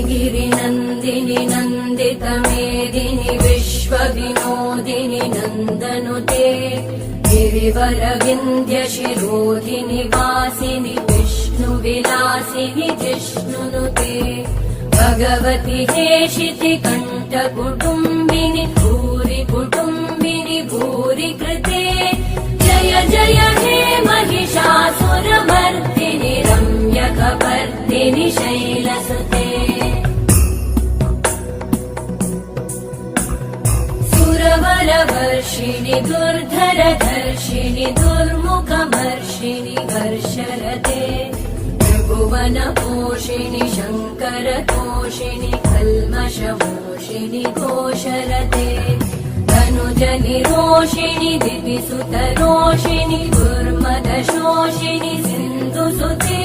गिरिनन्दिनि नन्दितमेदिनि विश्वविनोदिनि नन्दनुते गिरिवरविन्द्यशिरोधिनि वासिनि विष्णुविलासिनि जिष्णुनुते भगवति हेशिति कण्ठकुटुम्बिनि भूरि कुटुम्बिनि भूरि कृते जय जय हे महिषासुरमर्दिनि रम्यकपर्दिनि शैलसुते सुरवरवर्षिणि दुर्धरधर्षिणि दुर्मुखमर्षिणि हर्षरते त्रिभुवनपोषिणि शङ्करतोषिणि कल्मषमोषिणि घोषरते धनुजनिरोषिणि दिविसुतरोषिणि दुर्मदशोषिणि सिन्धुसुते